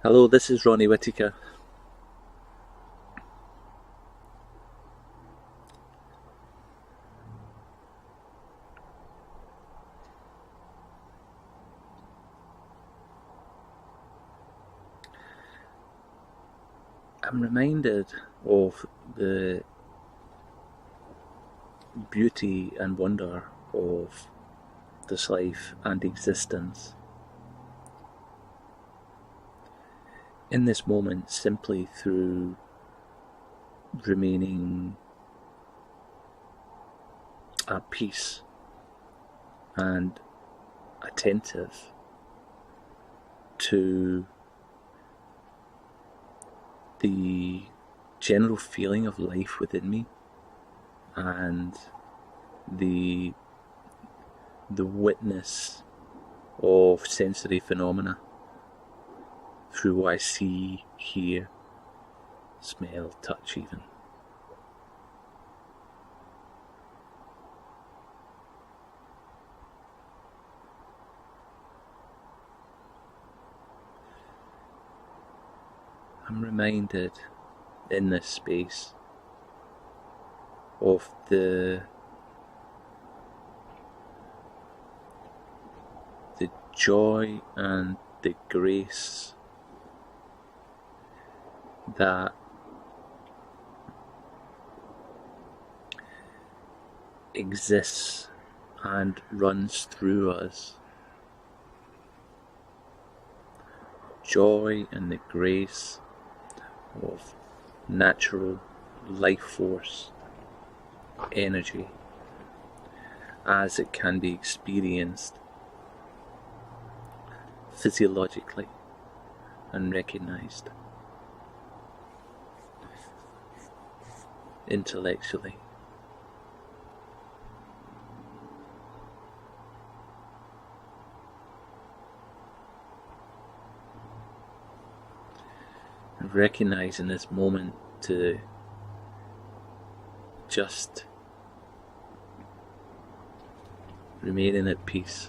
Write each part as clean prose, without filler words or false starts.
Hello, this is Ronnie Whittaker. I'm reminded of the beauty and wonder of this life and existence in this moment simply through remaining at peace and attentive to the general feeling of life within me and the witness of sensory phenomena through what I see, hear, smell, touch even. I'm reminded in this space of the joy and the grace that exists and runs through us. Joy and the grace of natural life force energy as it can be experienced physiologically and recognized intellectually. And recognize in this moment to just remaining at peace.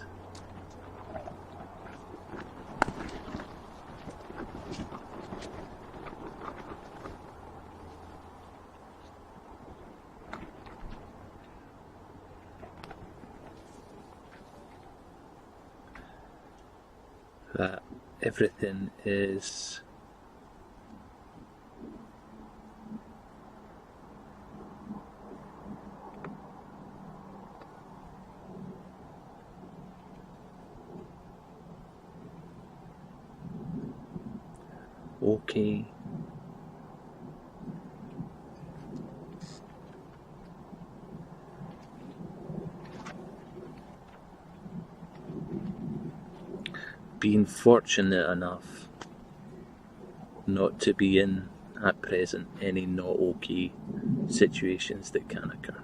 That everything is okay. Being fortunate enough not to be in at present any not okay situations that can occur,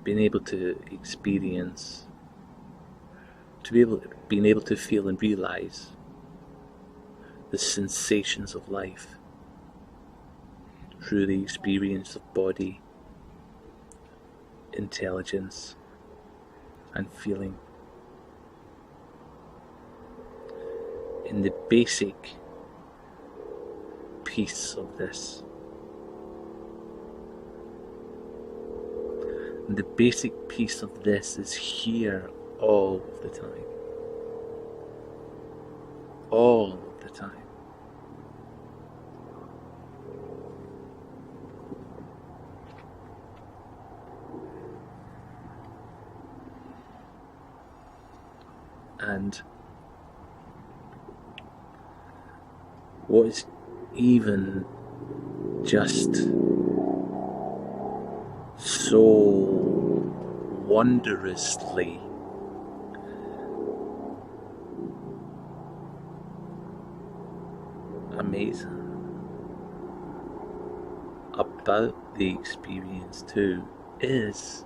being able to experience, being able to feel and realize the sensations of life through the experience of body, intelligence, and feeling. In the basic piece of this, and the basic piece of this is here all of the time. All of the time. And what is even just so wondrously amazing about the experience too is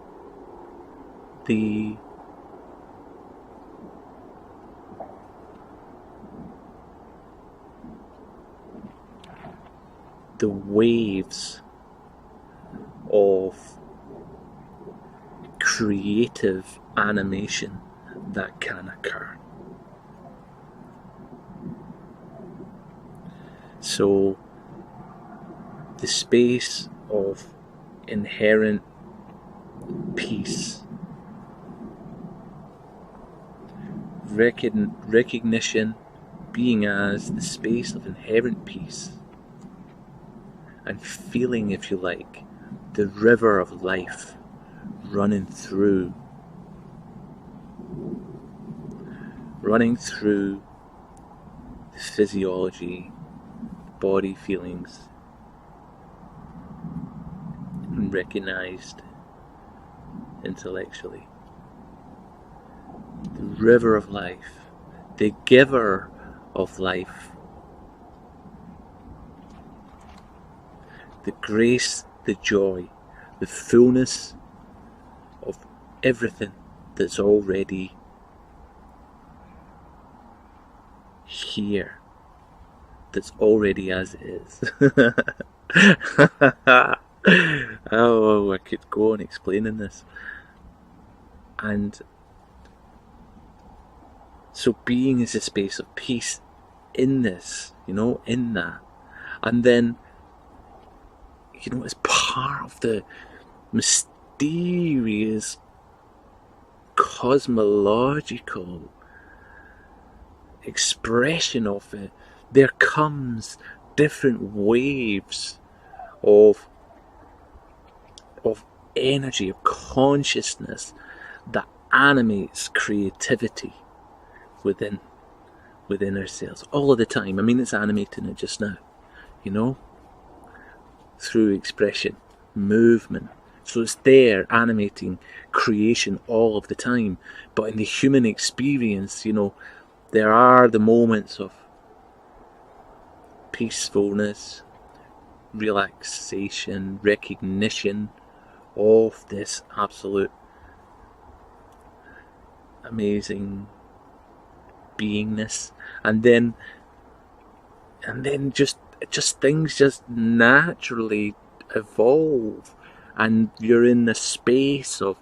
the waves of creative animation that can occur. So the space of inherent peace, recognition, being as the space of inherent peace, and feeling, if you like, the river of life running through the physiology, body feelings, and recognized intellectually. The river of life, the giver of life, the grace, the joy, the fullness of everything that's already here, that's already as is. Oh, I could go on explaining this. And so being is a space of peace in this, in that. And then, as part of the mysterious cosmological expression of it, there comes different waves of energy, of consciousness that animates creativity within ourselves all of the time. I mean, it's animating it just now, through expression, movement. So it's there animating creation all of the time. But in the human experience, there are the moments of peacefulness, relaxation, recognition of this absolute amazing beingness, and then just things just naturally evolve, and you're in the space of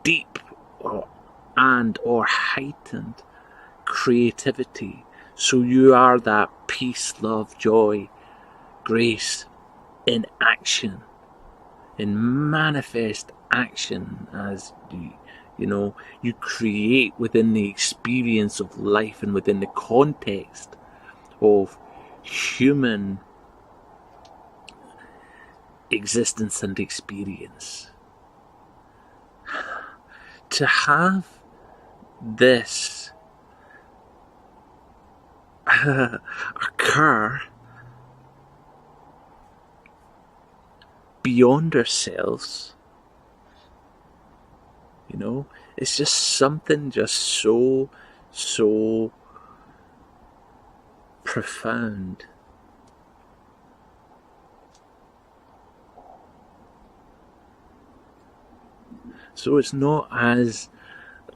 deep or heightened creativity. So you are that peace, love, joy, grace in action, in manifest action, as you create within the experience of life and within the context of human existence and experience. To have this occur beyond ourselves, it's just something just so profound. So it's not as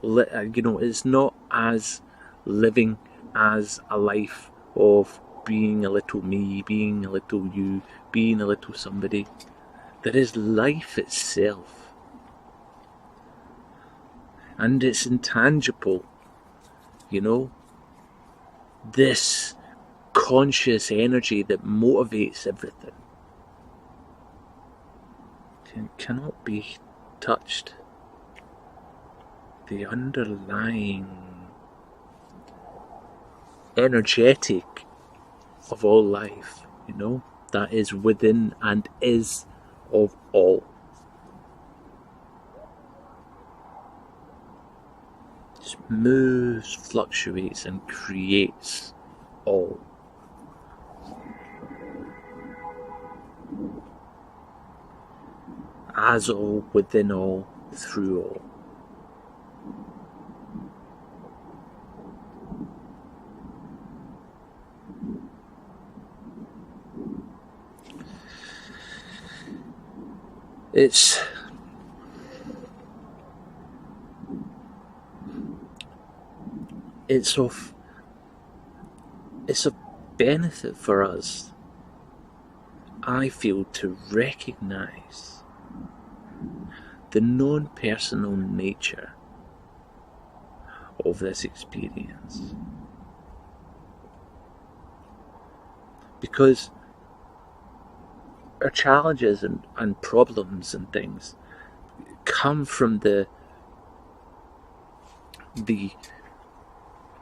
it's not as living as a life of being a little me, being a little you, being a little somebody. There is life itself. And it's intangible, this conscious energy that motivates everything cannot be touched. The underlying energetic of all life, that is within and is of all. Just moves, fluctuates, and creates all. As all, within all, through all. It's of benefit for us, I feel, to recognise the non-personal nature of this experience. Because our challenges and problems and things come from the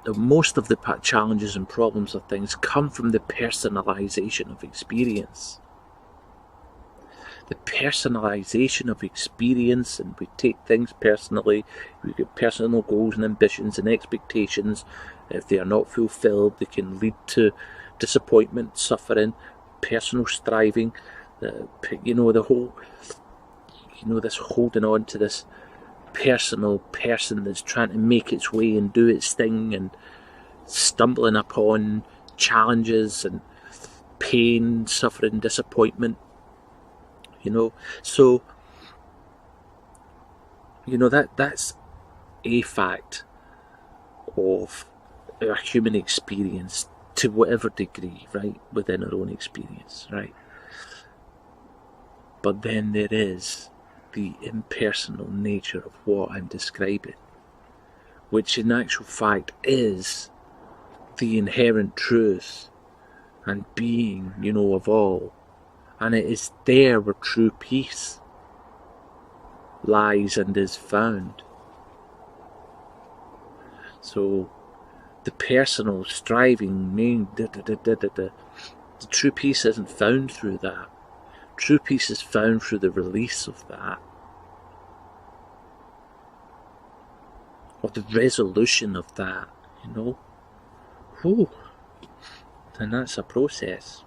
most of the challenges and problems of things come from the personalization of experience. The personalization of experience, and we take things personally. We get personal goals and ambitions and expectations. If they are not fulfilled, they can lead to disappointment, suffering, personal striving. The whole, this holding on to this personal person that's trying to make its way and do its thing, and stumbling upon challenges and pain, suffering, disappointment. So that's a fact of our human experience to whatever degree, right, within our own experience, right? But then there is the impersonal nature of what I'm describing, which in actual fact is the inherent truth and being, of all. And it is there where true peace lies and is found. So the personal striving, the true peace isn't found through that. True peace is found through the release of that. Or the resolution of that, Whew. And that's a process.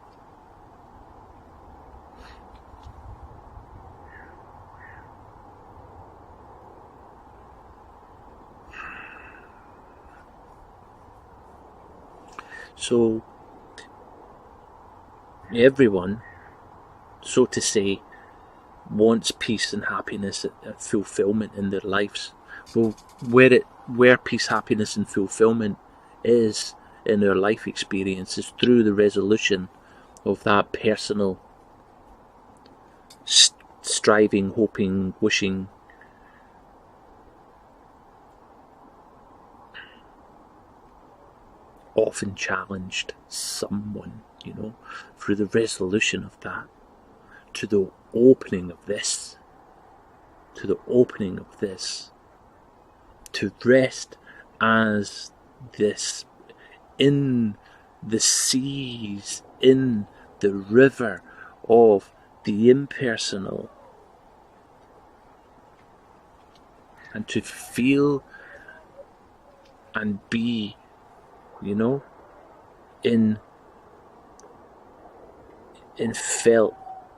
So, everyone, so to say, wants peace and happiness and fulfillment in their lives. Well, where peace, happiness and fulfillment is in their life experience is through the resolution of that personal striving, hoping, wishing, often challenged someone, through the resolution of that, to the opening of this, to rest as this in the seas, in the river of the impersonal, and to feel and be, in felt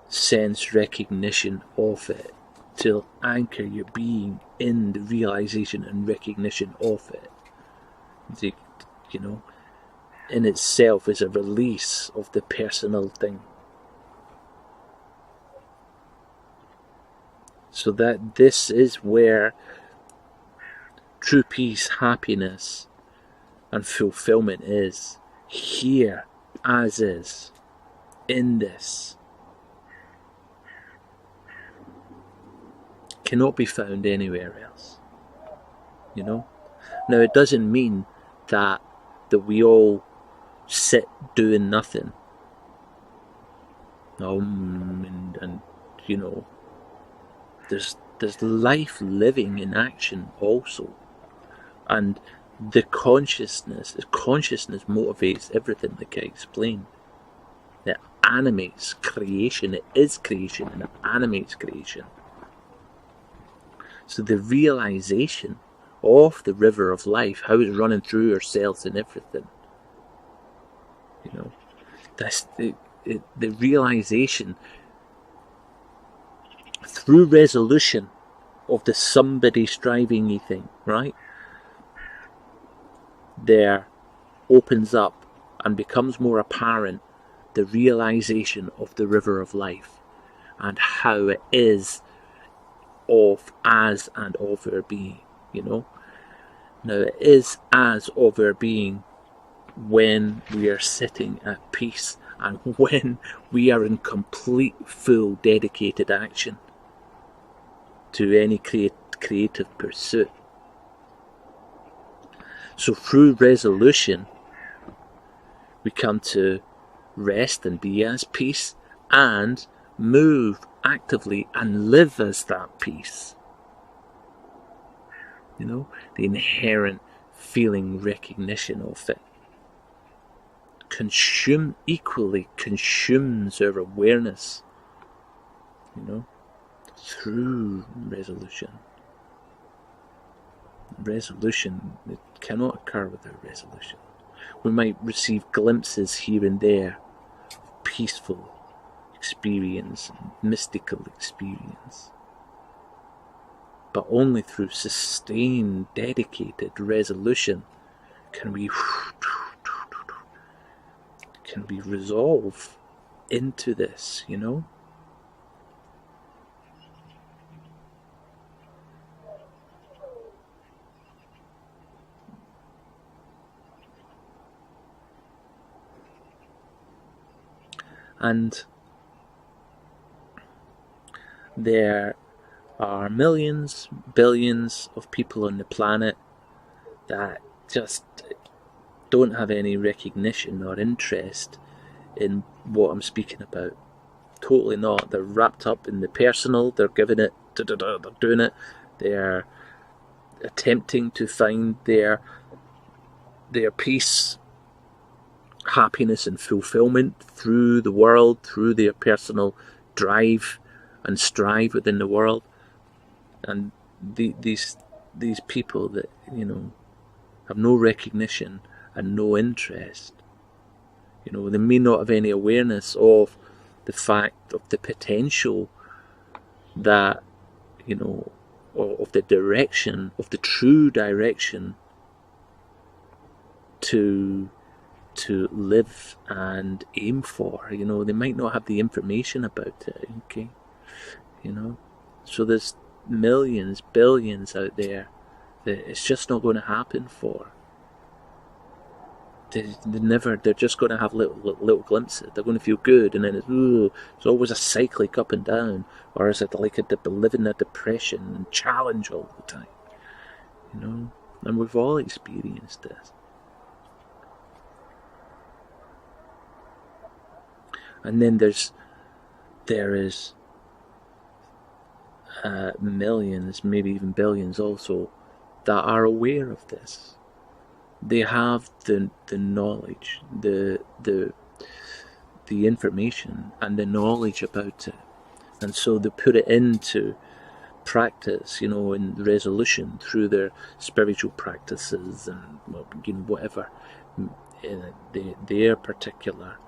sense recognition of it, to anchor your being in the realization and recognition of it. In itself is a release of the personal thing. So that this is where true peace, happiness, and fulfillment is, here as is, in this. Cannot be found anywhere else. Now it doesn't mean that we all sit doing nothing. And there's life living in action also. And the consciousness motivates everything, like I explained. It animates creation, it is creation, and it animates creation. So the realization of the river of life, how it's running through our cells and everything, that's the realization through resolution of the somebody striving-y thing, right? There opens up and becomes more apparent the realization of the river of life and how it is of as and of our being, Now it is as of our being when we are sitting at peace and when we are in complete, full, dedicated action. to any creative pursuit. So through resolution, we come to rest and be as peace, and move actively and live as that peace. You know, the inherent feeling recognition of it equally consumes our awareness, you know, through resolution. Resolution, it cannot occur without resolution. We might receive glimpses here and there of peaceful experience and mystical experience, but only through sustained, dedicated resolution can we resolve into this, you know. And there are millions, billions of people on the planet that just don't have any recognition or interest in what I'm speaking about. Totally not. They're wrapped up in the personal, they're giving it, they're doing it, they're attempting to find their peace, happiness and fulfillment through the world, through their personal drive and strive within the world. And these people that, you know, have no recognition and no interest, you know, they may not have any awareness of the fact of the potential that, you know, of the direction, of the true direction to live and aim for. You know, they might not have the information about it, okay? You know, so there's millions, billions out there that it's just not going to happen for. They're just going to have little glimpses. They're going to feel good, and then it's always a cyclic up and down, or is it like living a depression and challenge all the time? You know, and we've all experienced this. And then there is millions, maybe even billions also, that are aware of this. They have the knowledge, the information and the knowledge about it, and so they put it into practice, you know, in resolution through their spiritual practices and, you know, whatever their particular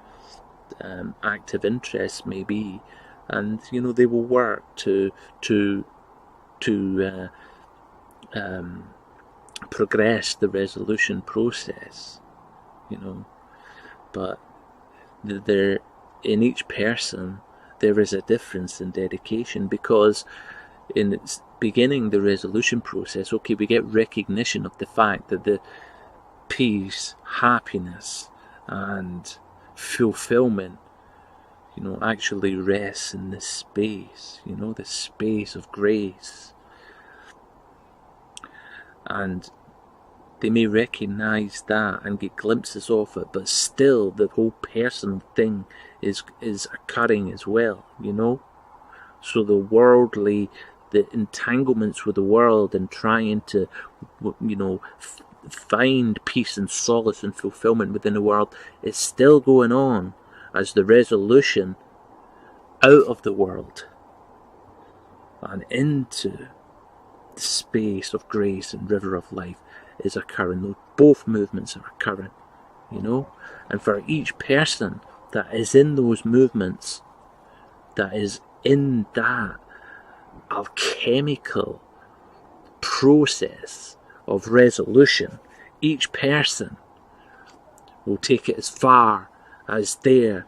active interests may be, and, you know, they will work to progress the resolution process, you know. But there, in each person, there is a difference in dedication, because in its beginning, the resolution process, okay, we get recognition of the fact that the peace, happiness and fulfillment, you know, actually rests in this space, you know, this space of grace. And they may recognize that and get glimpses of it, but still the whole personal thing is occurring as well, you know. So the entanglements with the world and trying to, you know, find peace and solace and fulfillment within the world is still going on, as the resolution out of the world and into the space of grace and river of life is occurring. Both movements are occurring, you know. And for each person that is in those movements, that is in that alchemical process of resolution, each person will take it as far as their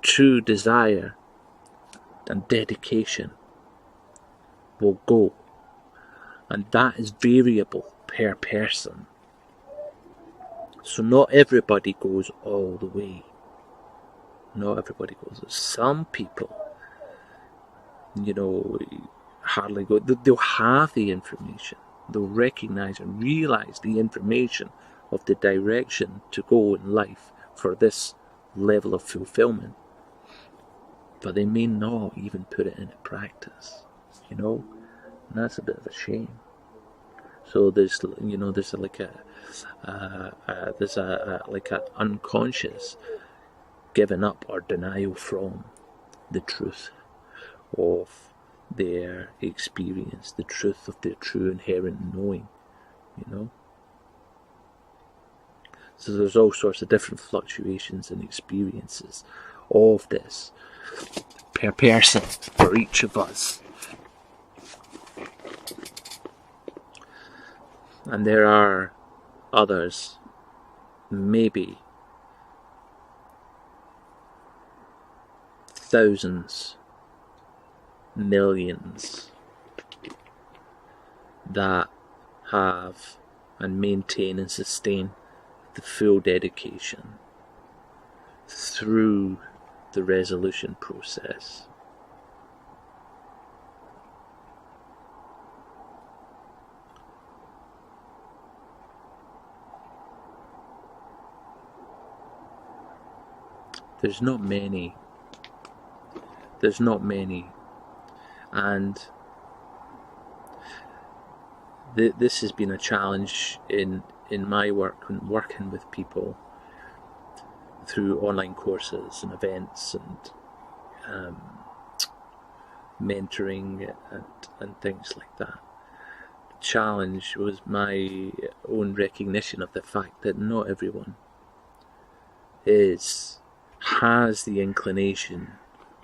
true desire and dedication will go. And that is variable per person. So not everybody goes all the way. Not everybody goes. Some people, you know, hardly go. They'll have the information. They'll recognise and realise the information of the direction to go in life for this level of fulfillment. But they may not even put it into practice, and that's a bit of a shame. So there's like a unconscious giving up or denial from the truth of their experience, the truth of their true inherent knowing, So there's all sorts of different fluctuations and experiences of this per person for each of us. And there are others, maybe thousands, millions, that have and maintain and sustain the full dedication through the resolution process. There's not many, and this has been a challenge in my work when working with people through online courses and events and mentoring and things like that. The challenge was my own recognition of the fact that not everyone has the inclination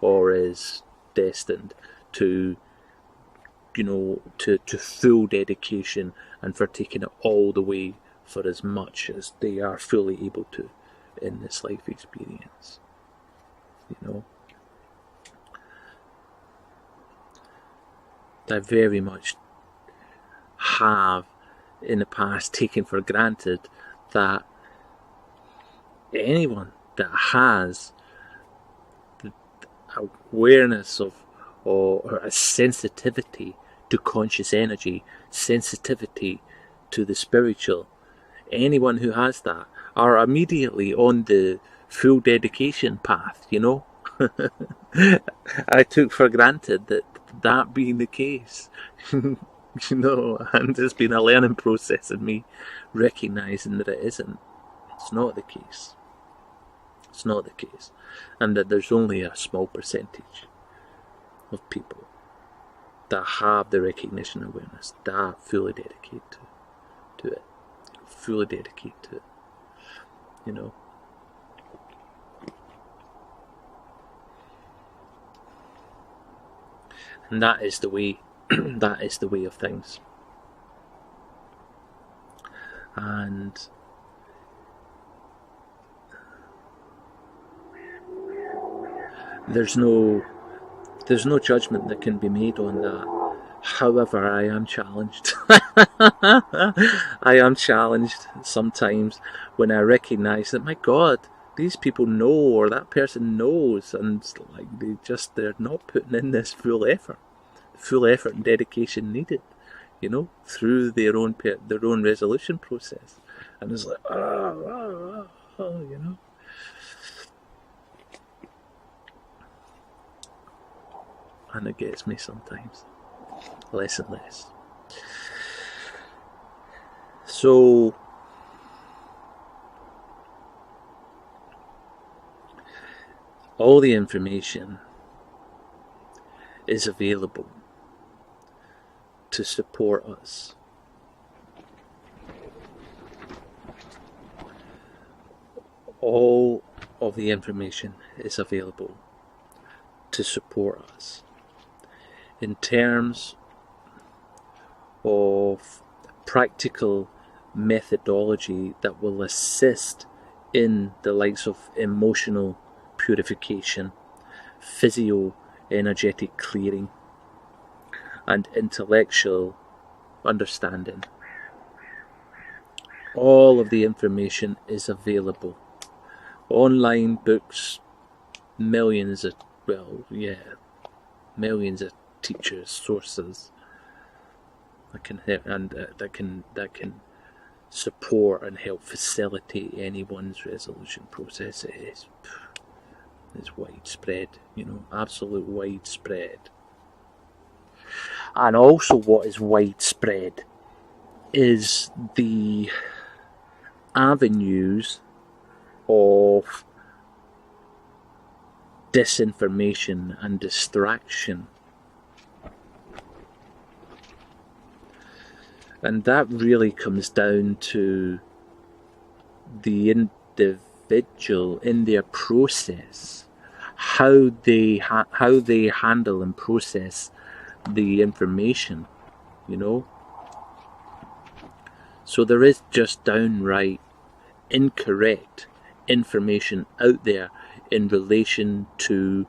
or is destined to full dedication and for taking it all the way for as much as they are fully able to in this life experience. I very much have in the past taken for granted that anyone that has the awareness of or a sensitivity to conscious energy, sensitivity to the spiritual, anyone who has that are immediately on the full dedication path, I took for granted that being the case, and it's been a learning process in me recognising that it isn't. It's not the case. It's not the case. And that there's only a small percentage of people that have the recognition awareness, that fully dedicate to it. Fully dedicate to it. And that is the way that is the way of things. And there's no judgment that can be made on that. However, I am challenged. I am challenged sometimes when I recognise that, my God, these people know, or that person knows, and they're not putting in this full effort and dedication needed, through their own resolution process. And it's like, and it gets me sometimes, less and less. So all the information is available to support us. All of the information is available to support us in terms of practical methodology that will assist in the likes of emotional purification, physio-energetic clearing, and intellectual understanding. All of the information is available. Online books, millions of teachers, sources that can help, and that can support and help facilitate anyone's resolution process. It's widespread, absolute widespread. And also, what is widespread is the avenues of disinformation and distraction. And that really comes down to the individual in their process, how they handle and process the information, So there is just downright incorrect information out there in relation to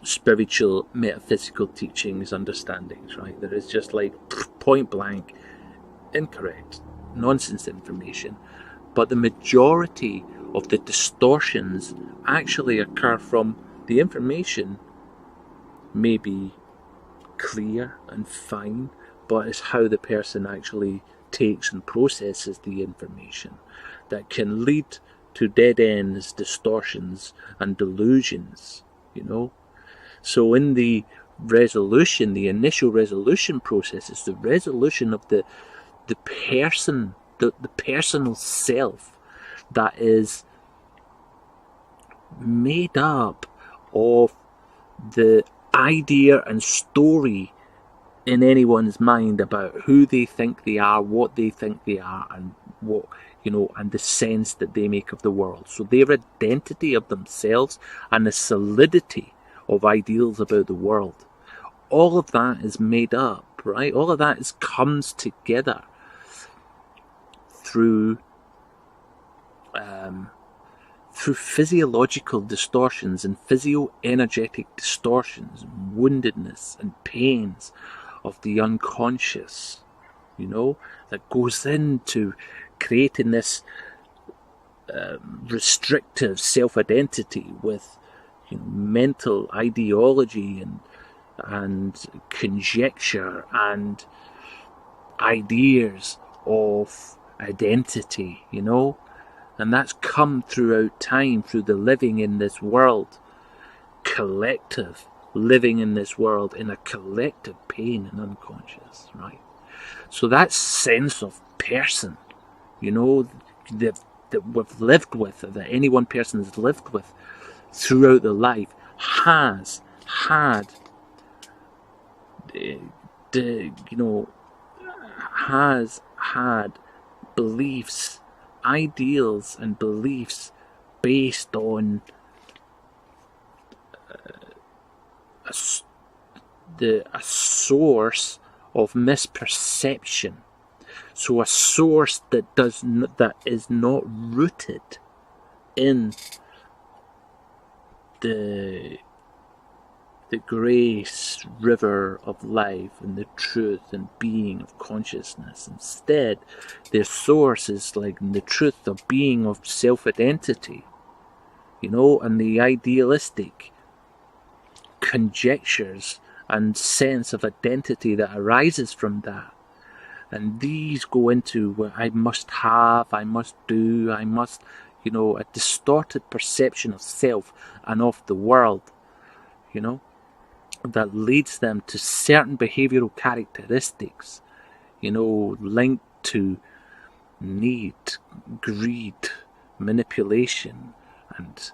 spiritual, metaphysical teachings, understandings, right? There is just like point blank incorrect, nonsense information. But the majority of the distortions actually occur from the information may be clear and fine, but it's how the person actually takes and processes the information that can lead to dead ends, distortions and delusions, So in the resolution, the initial resolution process is the resolution of the person, the personal self that is made up of the idea and story in anyone's mind about who they think they are, what they think they are, and what, and the sense that they make of the world. So their identity of themselves and the solidity of ideals about the world, all of that is made up, right? All of that comes together through physiological distortions and physio-energetic distortions, and woundedness and pains of the unconscious, that goes into creating this restrictive self-identity with mental ideology and conjecture and ideas of identity, and that's come throughout time through the living in this world, collective living in this world in a collective pain and unconscious, right? So that sense of person, that we've lived with, that any one person has lived with throughout their life, has had beliefs, ideals and beliefs based on a source of misperception. So a source that is not rooted in the grace river of life and the truth and being of consciousness. Instead, their source is like the truth of being of self-identity, and the idealistic conjectures and sense of identity that arises from that. And these go into what I must have, I must do, I must, a distorted perception of self and of the world, that leads them to certain behavioral characteristics, linked to need, greed, manipulation, and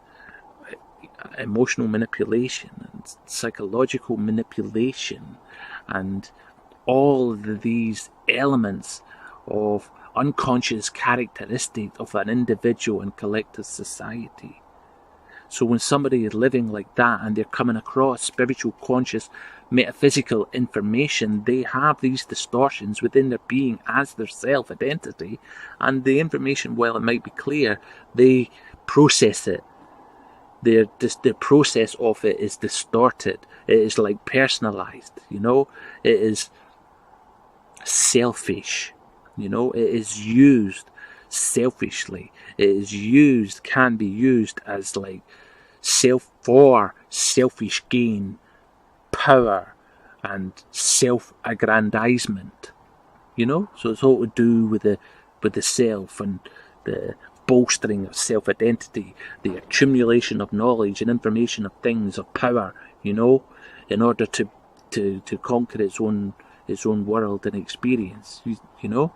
emotional manipulation, and psychological manipulation, and all of these elements of unconscious characteristics of an individual and collective society. So when somebody is living like that and they're coming across spiritual, conscious, metaphysical information, they have these distortions within their being as their self-identity, and the information, while it might be clear, they process it. The process of it is distorted. It is like personalized, It is selfish, It is used selfishly. It is can be used as like for selfish gain, power, and self-aggrandizement, you know? So it's all to do with the self and the bolstering of self-identity, the accumulation of knowledge and information of things, of power, you know, in order to conquer its own world and experience, you know?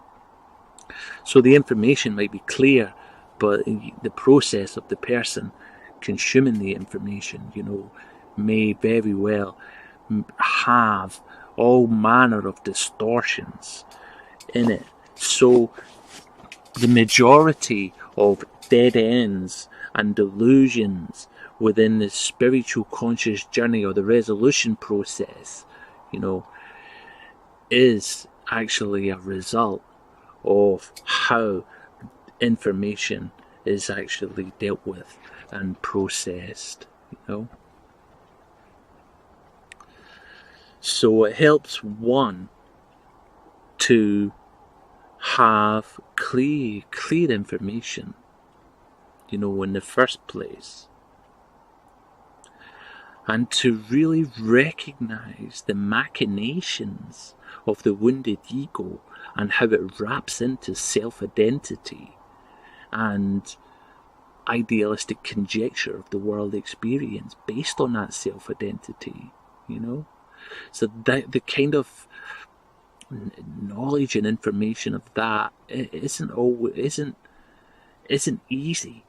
So the information might be clear, but the process of the person consuming the information, you know, may very well have all manner of distortions in it. So the majority of dead ends and delusions within the spiritual conscious journey or the resolution process, you know, is actually a result of how information is actually dealt with and processed, you know. So it helps one to have clear information, you know, in the first place, and to really recognize the machinations of the wounded ego and how it wraps into self-identity and idealistic conjecture of the world experience based on that self-identity, you know. So that the kind of knowledge and information of that isn't easy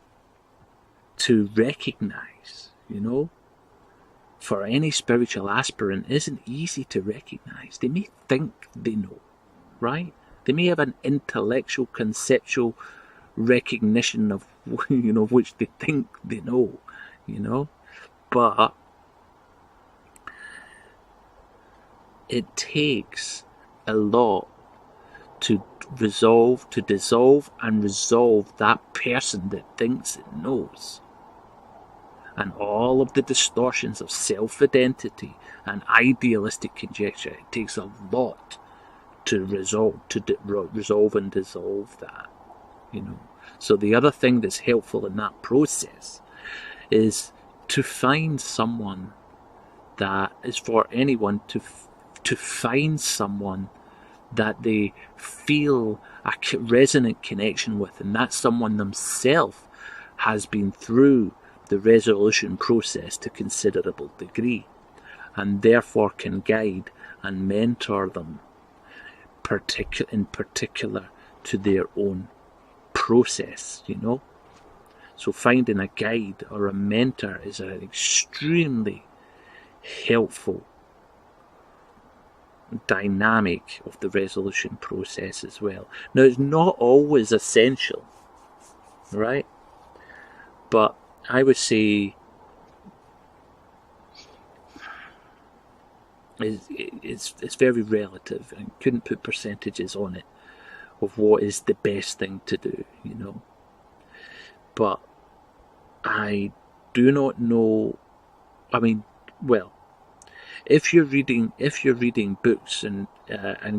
to recognize, you know. For any spiritual aspirant, isn't easy to recognize. They may think they know, right? They may have an intellectual, conceptual recognition of, you know, which they think they know, you know, but it takes a lot to dissolve and resolve that person that thinks it knows. And all of the distortions of self-identity and idealistic conjecture, it takes a lot to resolve and dissolve that, you know. So the other thing that's helpful in that process is to find someone that is for anyone to find someone that they feel a resonant connection with, and that someone themselves has been through the resolution process to considerable degree, and therefore can guide and mentor them in particular to their own process, you know. So finding a guide or a mentor is an extremely helpful dynamic of the resolution process as well. Now, it's not always essential, right? But I would say it's very relative, and couldn't put percentages on it of what is the best thing to do, you know. But I do not know. I mean, well, if you're reading books and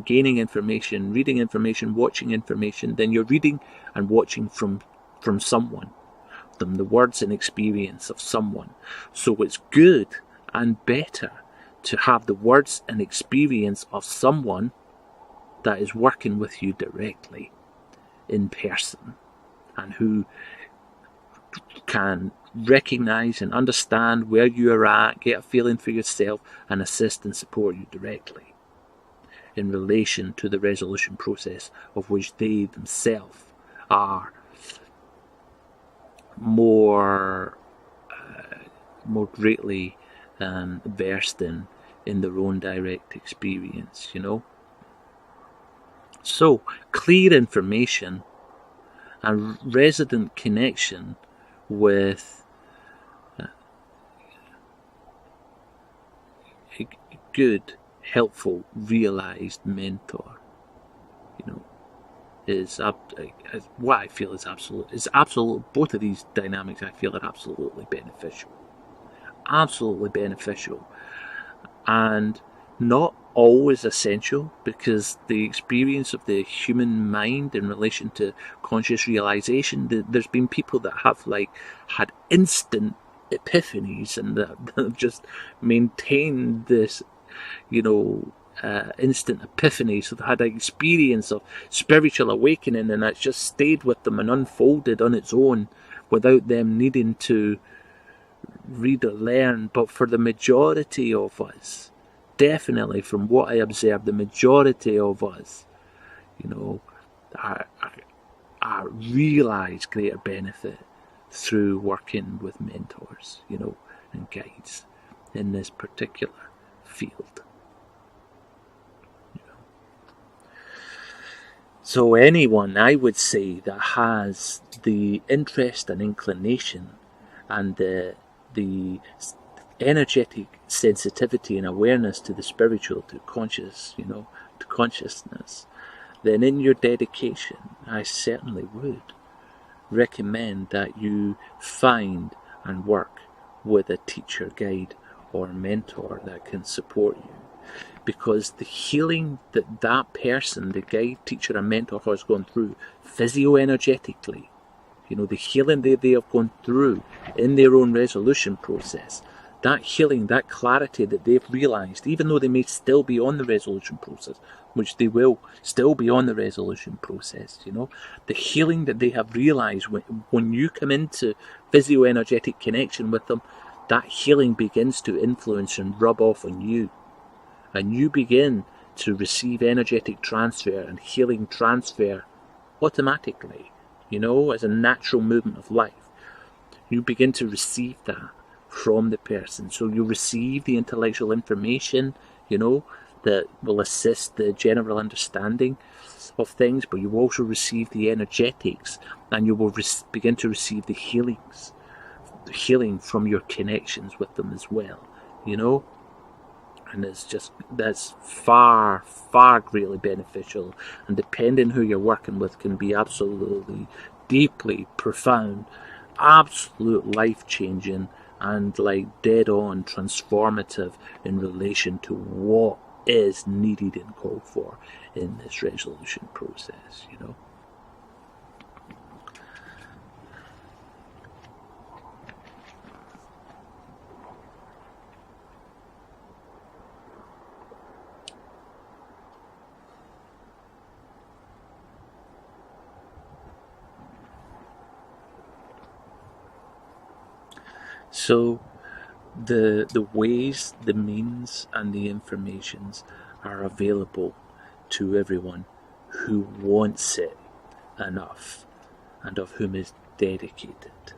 gaining information, reading information, watching information, then you're reading and watching from someone, the words and experience of someone. So it's good and better to have the words and experience of someone that is working with you directly in person, and who can recognize and understand where you are at, get a feeling for yourself, and assist and support you directly in relation to the resolution process, of which they themselves are more greatly versed in their own direct experience, you know. So clear information and resident connection with a good, helpful, realized mentor, you know, is what I feel is absolute. It's absolute. Both of these dynamics I feel are absolutely beneficial, and not always essential, because the experience of the human mind in relation to conscious realization, there's been people that have had instant epiphanies and that have just maintained this instant epiphany, so they had an experience of spiritual awakening, and it's just stayed with them and unfolded on its own without them needing to read or learn. But for the majority of us, definitely from what I observed, the majority of us, I realise greater benefit through working with mentors, and guides in this particular field. So anyone, I would say, that has the interest and inclination and the energetic sensitivity and awareness to the spiritual, to consciousness, then in your dedication, I certainly would recommend that you find and work with a teacher, guide, or mentor that can support you. Because the healing that person, the guide, teacher, or mentor has gone through physio-energetically, the healing they have gone through in their own resolution process, that healing, that clarity that they've realised, even though they may still be on the resolution process, which they will still be on the resolution process, the healing that they have realised when you come into physio-energetic connection with them, that healing begins to influence and rub off on you. And you begin to receive energetic transfer and healing transfer automatically, as a natural movement of life. You begin to receive that from the person. So you receive the intellectual information, that will assist the general understanding of things, but you also receive the energetics, and you will begin to receive the healing from your connections with them as well, and that's far, far greatly beneficial, and depending who you're working with can be absolutely deeply profound, absolute life-changing, and dead on transformative in relation to what is needed and called for in this resolution process, So the ways, the means, and the informations are available to everyone who wants it enough and of whom is dedicated.